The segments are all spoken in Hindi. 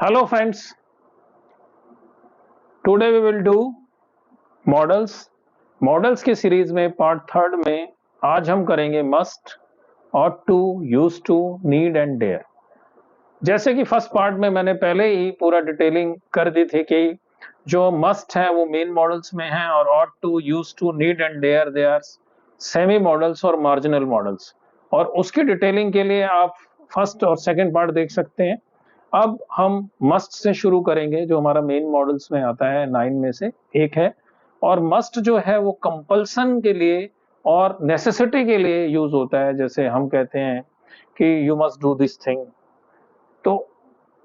Hello friends, today we will do modals. Modals की सीरीज में पार्ट थर्ड में आज हम करेंगे must, ought to, use to, need and dare. जैसे कि फर्स्ट पार्ट में मैंने पहले ही पूरा डिटेलिंग कर दी थी कि जो मस्ट है वो मेन मॉडल्स में है और ought to, use to, need and dare they are semi modals और मार्जिनल मॉडल्स। और उसकी डिटेलिंग के लिए आप फर्स्ट और सेकंड पार्ट देख सकते हैं। अब हम मस्ट से शुरू करेंगे जो हमारा मेन मॉडल्स में आता है, 9 में से एक है। और मस्ट जो है वो कंपल्सन के लिए और नेसेसिटी के लिए यूज होता है। जैसे हम कहते हैं कि you must do this thing, तो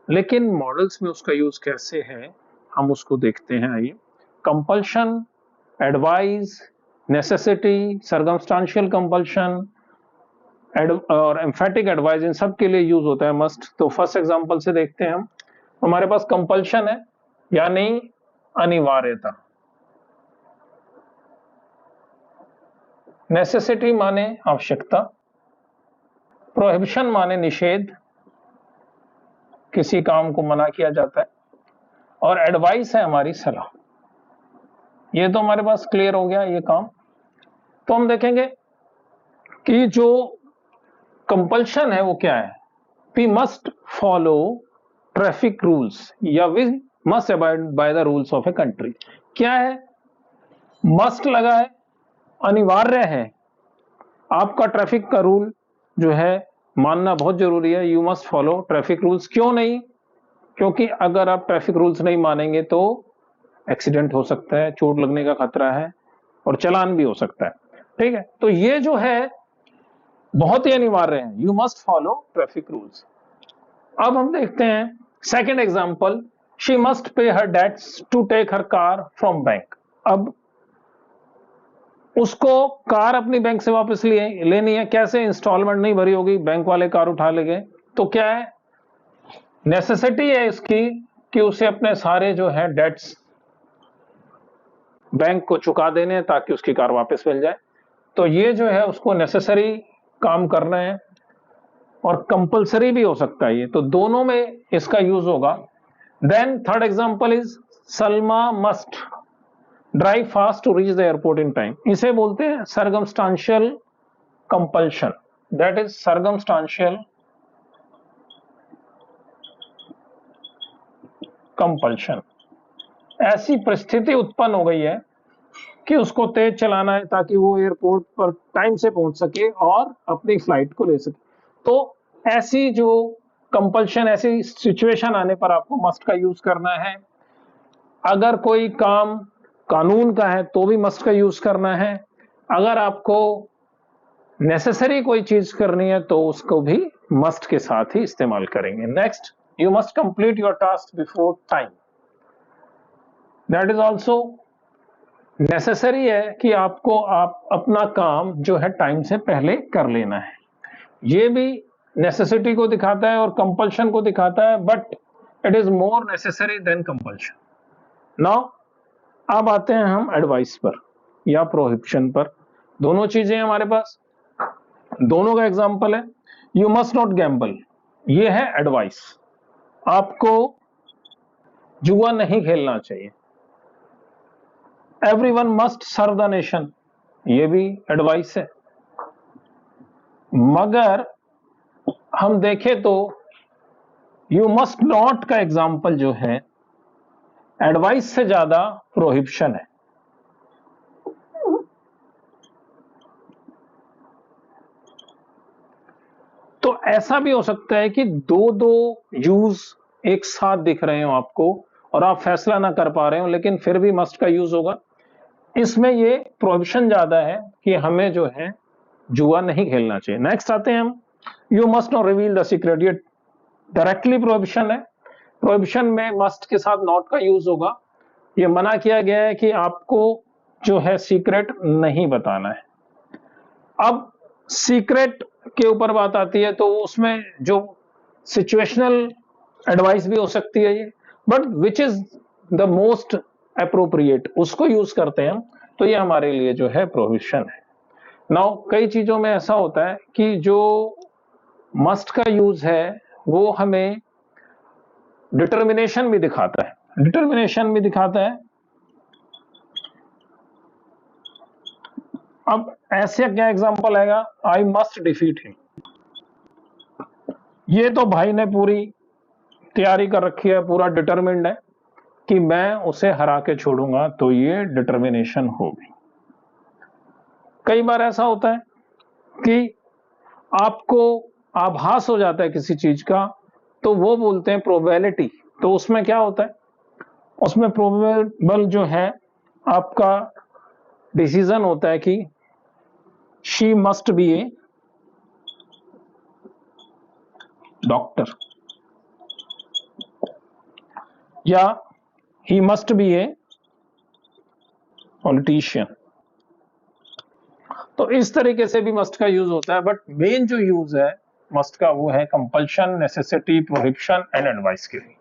लेकिन मॉडल्स में उसका यूज कैसे है हम उसको देखते हैं। आइए, compulsion, advice, necessity, circumstantial compulsion और एम्फेटिक एडवाइस, इन सब के लिए यूज होता है मस्ट। तो फर्स्ट एग्जांपल से देखते हैं हम। हमारे पास कंपल्शन है यानी अनिवार्यता, नेसेसिटी माने आवश्यकता, प्रोहिबिशन माने निषेध, किसी काम को मना किया जाता है, और एडवाइस है हमारी सलाह। ये तो हमारे पास क्लियर हो गया ये काम। तो हम देखेंगे कि जो कंपल्शन है वो क्या है। We must follow traffic rules या we must abide by the rules of a country. क्या है? मस्ट लगा है, अनिवार्य है, आपका ट्रैफिक का रूल जो है मानना बहुत जरूरी है। You must follow traffic rules. क्यों नहीं? क्योंकि अगर आप ट्रैफिक रूल्स नहीं मानेंगे तो एक्सीडेंट हो सकता है, चोट लगने का खतरा है और चालान भी हो सकता है। ठीक है, तो ये जो है बहुत ही अनिवार्य है, you must follow traffic rules. अब हम देखते हैं second example, she must pay her debts to take her car from bank. अब उसको कार अपनी बैंक से वापस लेनी है। कैसे? इंस्टॉलमेंट नहीं भरी होगी, बैंक वाले कार उठा ले गए। तो क्या है? नेसेसिटी है इसकी कि उसे अपने सारे जो है डेट्स बैंक को चुका देने हैं ताकि उसकी कार वापस मिल जाए। तो ये जो है उसको नेसेसरी काम करना है और कंपलसरी भी हो सकता है ये, तो दोनों में इसका यूज होगा। Then third example is Salma must drive fast to reach the airport in time. इसे बोलते हैं circumstantial compulsion, that is circumstantial compulsion. ऐसी परिस्थिति उत्पन्न हो गई है कि उसको तेज चलाना है ताकि वो एयरपोर्ट पर टाइम से पहुंच सके और अपनी फ्लाइट को ले सके। तो ऐसी जो कंपल्शन, ऐसी सिचुएशन आने पर आपको मस्ट का यूज करना है। अगर कोई काम कानून का है तो भी मस्ट का यूज करना है। अगर आपको नेसेसरी कोई चीज करनी है तो उसको भी मस्ट के साथ ही इस्तेमाल करेंगे। Next, you must complete your task before time. That is also necessary है कि आपको अपना काम जो है टाइम से पहले कर लेना है। ये भी नेसेसिटी को दिखाता है और कंपल्शन को दिखाता है, but it is more necessary than compulsion. Now अब आते हैं हम एडवाइस पर या प्रोहिबिशन पर। दोनों चीजें हमारे पास, दोनों का एग्जांपल है। यू मस्ट नॉट गैम्बल, ये है एडवाइस, आपको जुआ नहीं खेलना चाहिए। Everyone must serve the nation, ये भी एडवाइस है। मगर हम देखें तो यू मस्ट नॉट का एग्जाम्पल जो है एडवाइस से ज्यादा प्रोहिबिशन है। तो ऐसा भी हो सकता है कि दो दो यूज एक साथ दिख रहे हो आपको और आप फैसला ना कर पा रहे हो, लेकिन फिर भी मस्ट का यूज होगा। इसमें ये प्रोहिबिशन ज्यादा है कि हमें जो है जुआ नहीं खेलना चाहिए। नेक्स्ट आते हैं हम, you must not reveal the secret. ये डायरेक्टली प्रोहिबिशन है। प्रोहिबिशन में मस्ट के साथ नॉट का यूज होगा। ये मना किया गया है कि आपको जो है सीक्रेट नहीं बताना है। अब सीक्रेट के ऊपर बात आती है तो उसमें जो सिचुएशनल एडवाइस भी हो सकती है ये, but which is the most appropriate, उसको यूज करते हैं हम, तो ये हमारे लिए जो है प्रोहिबिशन है। नाउ कई चीजों में ऐसा होता है कि जो मस्ट का यूज है वो हमें डिटर्मिनेशन भी दिखाता है, डिटर्मिनेशन भी दिखाता है। अब ऐसे क्या एग्जांपल आएगा, आई मस्ट डिफीट हिम। ये तो भाई ने पूरी तैयारी कर रखी है, पूरा डिटरमिन्ड है कि मैं उसे हरा के छोड़ूंगा, तो ये डिटर्मिनेशन होगी। कई बार ऐसा होता है कि आपको आभास हो जाता है किसी चीज का, तो वो बोलते हैं प्रोबेबिलिटी। तो उसमें क्या होता है, उसमें प्रोबेबल जो है आपका डिसीजन होता है कि she must be a doctor या he must be a politician. तो इस तरीके से भी मस्ट का यूज होता है, बट मेन जो यूज है मस्ट का वो है compulsion, necessity, prohibition and advice के लिए।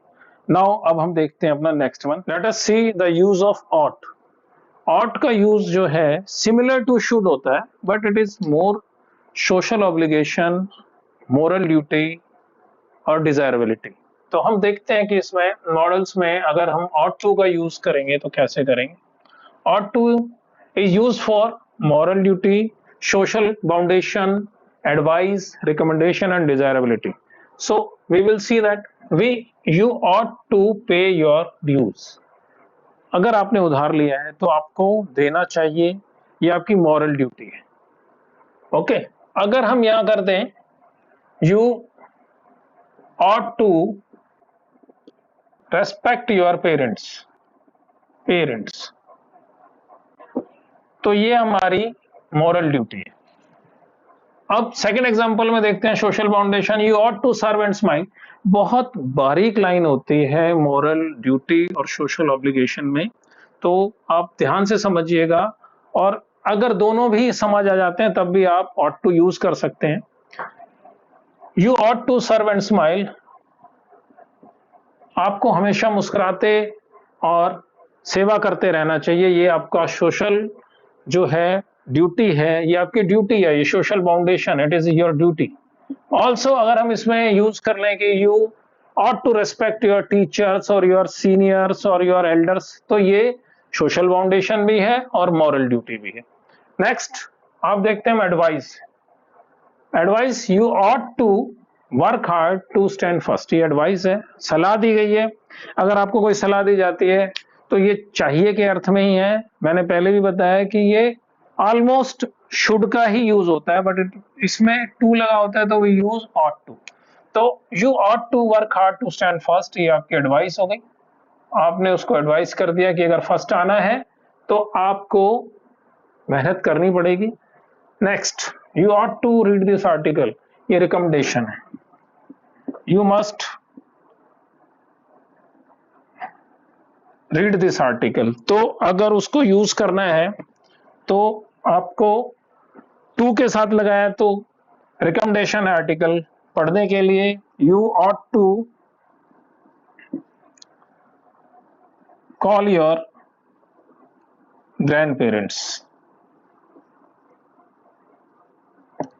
नाउ अब हम देखते हैं अपना next one, let us see the use of ought. Ought का यूज जो है सिमिलर टू शुड होता है, but it is more social obligation, moral duty और डिजायरेबिलिटी। तो हम देखते हैं कि इसमें मॉडल्स में अगर हम ऑट टू का यूज करेंगे तो कैसे करेंगे। ought to is used for moral duty, social foundation, advice, recommendation and desirability. So we will see that you ought to pay your dues. अगर आपने उधार लिया है तो आपको देना चाहिए, ये आपकी मॉरल ड्यूटी है। ओके, अगर हम यहां कर दें you ought to respect your parents, तो ये हमारी मॉरल ड्यूटी है। अब सेकंड एग्जांपल में देखते हैं social foundation, you ought to serve and smile. बहुत बारीक लाइन होती है मॉरल ड्यूटी और सोशल ऑब्लिगेशन में, तो आप ध्यान से समझिएगा, और अगर दोनों भी समझ आ जाते हैं तब भी आप ऑट टू यूज कर सकते हैं। You ought to serve and smile, आपको हमेशा मुस्कुराते और सेवा करते रहना चाहिए, ये आपका सोशल जो है ड्यूटी है, ये आपकी ड्यूटी है, ये social foundation, it is your duty. Also अगर हम इसमें यूज कर लें कि you ought to respect your teachers और योर सीनियर्स और योर एल्डर्स, तो ये सोशल फाउंडेशन भी है और मॉरल ड्यूटी भी है। नेक्स्ट आप देखते हैं advice. Advice, you ought to work hard to stand first, ये एडवाइस है, सलाह दी गई है। अगर आपको कोई सलाह दी जाती है तो ये चाहिए के अर्थ में ही है। मैंने पहले भी बताया कि ये ऑलमोस्ट शुड का ही यूज होता है, बट इसमें टू लगा होता है तो वी यूज ऑट टू। तो you ought to work hard to stand first, ये आपकी एडवाइस हो गई। आपने उसको एडवाइस कर दिया कि अगर फर्स्ट आना है तो आपको मेहनत करनी पड़ेगी। Next, you ought to read this article, ये रिकमेंडेशन है, you must read this article. तो अगर उसको यूज करना है तो आपको टू के साथ लगाया, तो रिकमेंडेशन है आर्टिकल पढ़ने के लिए। You ought to call your grand parents,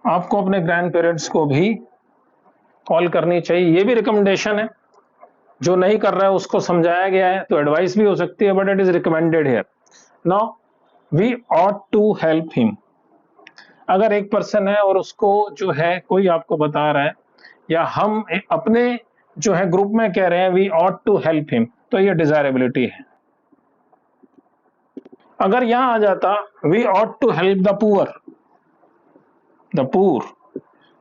आपको अपने ग्रैंड पेरेंट्स को भी कॉल करनी चाहिए, ये भी रिकमेंडेशन है। जो नहीं कर रहा है उसको समझाया गया है, तो एडवाइस भी हो सकती है, but it is recommended here. Now we ought to help him, अगर एक पर्सन है और उसको जो है कोई आपको बता रहा है या हम अपने जो है ग्रुप में कह रहे हैं we ought to help him, तो ये डिजायरेबिलिटी है। अगर यहां आ जाता we ought to help the poor,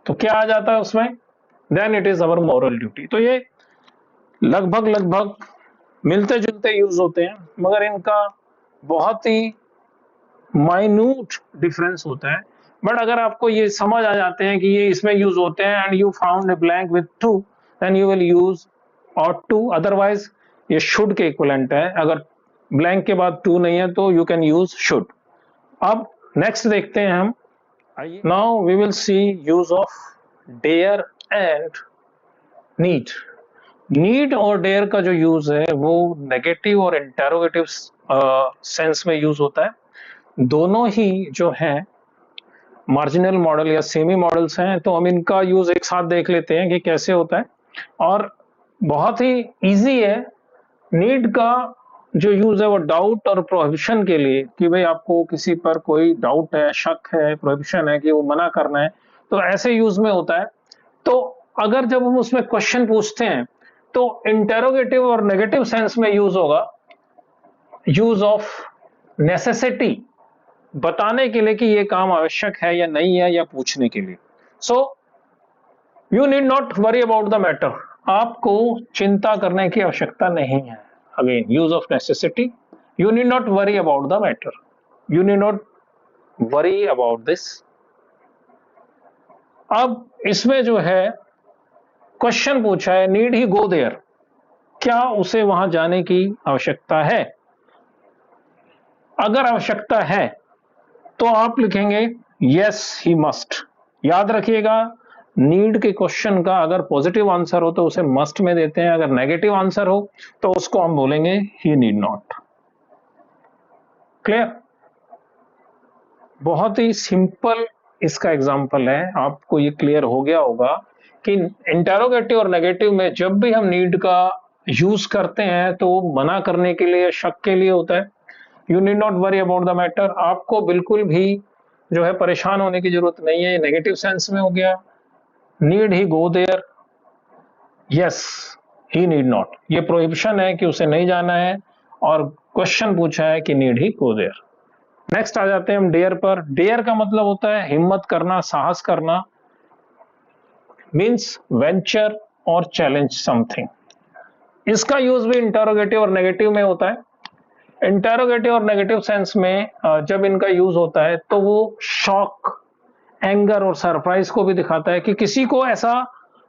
तो क्या आ जाता है उसमें, then it is our moral duty. तो ये लगभग मिलते जुलते यूज होते हैं, मगर इनका बहुत ही माइन्यूट डिफरेंस होता है। बट अगर आपको ये समझ आ जाते हैं कि ये इसमें यूज होते हैं and you found a blank with to, then you will use ought to. Otherwise ये शुड के इक्विवेलेंट है, अगर ब्लैंक के बाद टू नहीं है तो यू कैन यूज शुड। अब नेक्स्ट देखते हैं हम, now we will see use of dare and need. Need और डेयर का जो यूज है वो नेगेटिव और इंटेरोगेटिव सेंस में यूज होता है। दोनों ही जो है मार्जिनल मॉडल या सेमी मॉडल्स हैं, तो हम इनका यूज एक साथ देख लेते हैं कि कैसे होता है। और बहुत ही इजी है। नीड का जो यूज है वो डाउट और प्रोहिबिशन के लिए, कि भाई आपको किसी पर कोई डाउट है, शक है, प्रोहिबिशन है, कि वो मना करना है, तो ऐसे यूज में होता है। तो अगर जब हम उसमें क्वेश्चन पूछते हैं तो इंटेरोगेटिव और नेगेटिव सेंस में यूज होगा यूज ऑफ नेसेसिटी, बताने के लिए कि ये काम आवश्यक है या नहीं है, या पूछने के लिए। So you need not worry about the matter, आपको चिंता करने की आवश्यकता नहीं है। Again use of necessity, you need not worry about the matter, you need not worry about this. अब इसमें जो है क्वेश्चन पूछा है, नीड ही गो देयर, क्या उसे वहां जाने की आवश्यकता है? अगर आवश्यकता है तो आप लिखेंगे यस ही मस्ट। याद रखिएगा, नीड के क्वेश्चन का अगर पॉजिटिव आंसर हो तो उसे मस्ट में देते हैं, अगर नेगेटिव आंसर हो तो उसको हम बोलेंगे ही नीड नॉट। क्लियर? बहुत ही सिंपल इसका एग्जांपल है, आपको ये क्लियर हो गया होगा कि इंटेरोगेटिव और नेगेटिव में जब भी हम नीड का यूज करते हैं तो मना करने के लिए, शक के लिए होता है। You need not worry about the matter, आपको बिल्कुल भी जो है परेशान होने की जरूरत नहीं है, नेगेटिव सेंस में हो गया। Need he go there, yes he need not, ये प्रोहिबिशन है कि उसे नहीं जाना है, और क्वेश्चन पूछा है कि need he go there. Next आ जाते हैं हम डेयर पर। डेयर का मतलब होता है हिम्मत करना, साहस करना, मीन्स वेंचर और चैलेंज समथिंग। इसका यूज भी इंटरोगेटिव और नेगेटिव में होता है। इंटरोगेटिव और नेगेटिव सेंस में जब इनका यूज होता है तो वो शॉक, एंगर और सरप्राइज को भी दिखाता है, कि किसी को ऐसा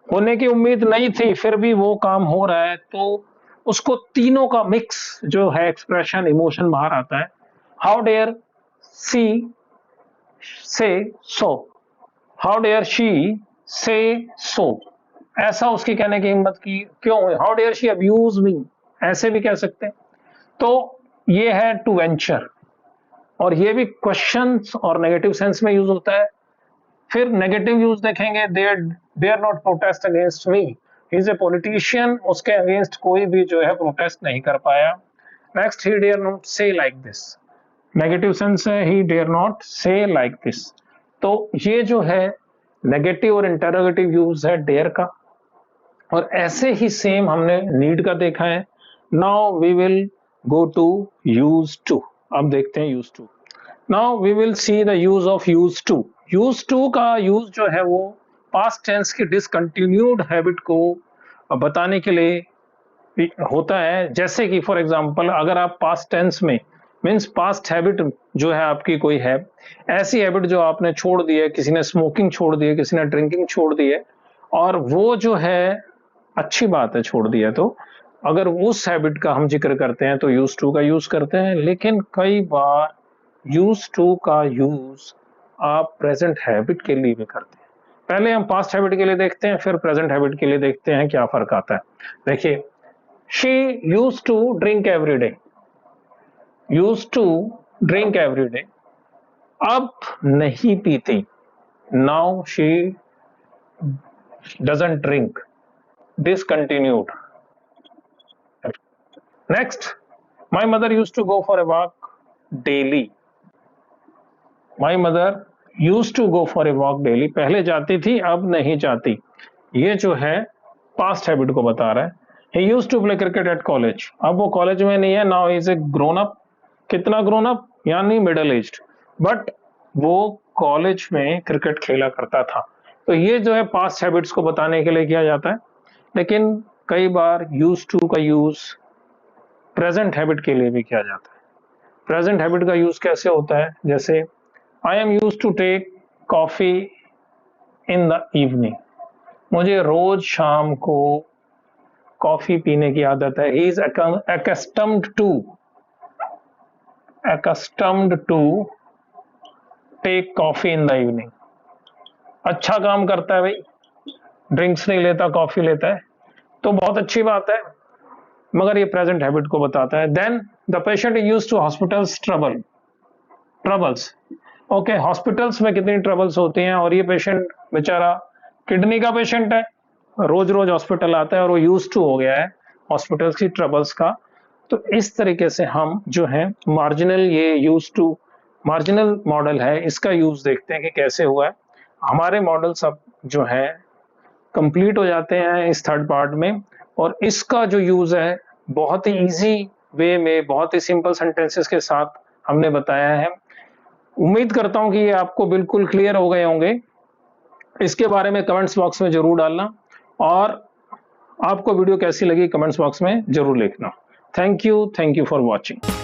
होने की उम्मीद नहीं थी फिर भी वो काम हो रहा है, तो उसको तीनों का मिक्स जो है एक्सप्रेशन, इमोशन बाहर आता है। हाउ डेयर सी से सो, हाउ डेयर शी से सो, ऐसा उसकी कहने की हिम्मत की क्यों हुई? How dare she abuse me, ऐसे भी कह सकते हैं। तो ये है टू वेंचर, और ये भी क्वेश्चन और नेगेटिव सेंस में यूज होता है। फिर नेगेटिव यूज देखेंगे, dare not protest against me, he is a politician, उसके अगेंस्ट कोई भी जो है प्रोटेस्ट नहीं कर पाया। Next, he dare not say like this, negative sense है he dare not say like this. तो ये जो है नेगेटिव और इंटरोगेटिव यूज है डेयर का, और ऐसे ही सेम हमने नीड का देखा है। Now we will go to use to. अब देखते हैं use to. Now we will see the use of use to. Use to का यूज जो है वो पास्ट टेंस की डिसकंटिन्यूड हैबिट को बताने के लिए होता है। जैसे कि फॉर एग्जांपल, अगर आप पास्ट टेंस में, मीन्स पास्ट हैबिट जो है आपकी कोई है, ऐसी हैबिट जो आपने छोड़ दी है, किसी ने स्मोकिंग छोड़ दी है, किसी ने ड्रिंकिंग छोड़ दी है, और वो जो है अच्छी बात है छोड़ दी है, तो अगर उस हैबिट का हम जिक्र करते हैं तो यूज टू का यूज करते हैं। लेकिन कई बार यूज टू का यूज आप प्रेजेंट हैबिट के लिए भी करते हैं। पहले हम पास्ट हैबिट के लिए देखते हैं, फिर प्रेजेंट हैबिट के लिए देखते हैं क्या फर्क आता है। देखिए, she use to drink every day, use to drink every day, अब नहीं पीती, now she doesn't drink, discontinued. Next, my mother used to go for a walk daily. My mother used to go for a walk daily. पहले जाती थी, अब नहीं जाती। ये जो है पास्ट हैबिट को बता रहा है। He used to play cricket at college. अब वो कॉलेज में नहीं है, now he is a grown up. कितना ग्रोन अप? यानी मिडिल एज्ड, बट वो कॉलेज में क्रिकेट खेला करता था। तो ये जो है पास्ट हैबिट्स को बताने के लिए किया जाता है। लेकिन कई बार यूज टू का यूज प्रेजेंट हैबिट के लिए भी किया जाता है। प्रेजेंट हैबिट का यूज कैसे होता है? जैसे, I am use to take coffee in the evening, मुझे रोज शाम को कॉफी पीने की आदत है। He is accustomed to take coffee in the evening. अच्छा काम करता है भाई, ड्रिंक्स नहीं लेता, कॉफी लेता है, तो बहुत अच्छी बात है, मगर ये प्रेजेंट हैबिट को बताता है। Then the patient is used to hospitals troubles. Okay, hospitals में कितनी ट्रबल्स होती हैं, और ये पेशेंट बेचारा किडनी का पेशेंट है, रोज रोज हॉस्पिटल आता है और वो यूज टू हो गया है हॉस्पिटल की ट्रबल्स का। तो इस तरीके से हम जो है मार्जिनल, ये यूज टू मार्जिनल मॉडल है, इसका यूज देखते हैं कि कैसे हुआ है। हमारे मॉडल सब जो है कंप्लीट हो जाते हैं इस थर्ड पार्ट में, और इसका जो यूज है बहुत ही इजी वे में, बहुत ही सिंपल सेंटेंसेस के साथ हमने बताया है। उम्मीद करता हूं कि ये आपको बिल्कुल क्लियर हो गए होंगे। इसके बारे में कमेंट्स बॉक्स में जरूर डालना, और आपको वीडियो कैसी लगी कमेंट्स बॉक्स में जरूर लिखना। Thank you for watching.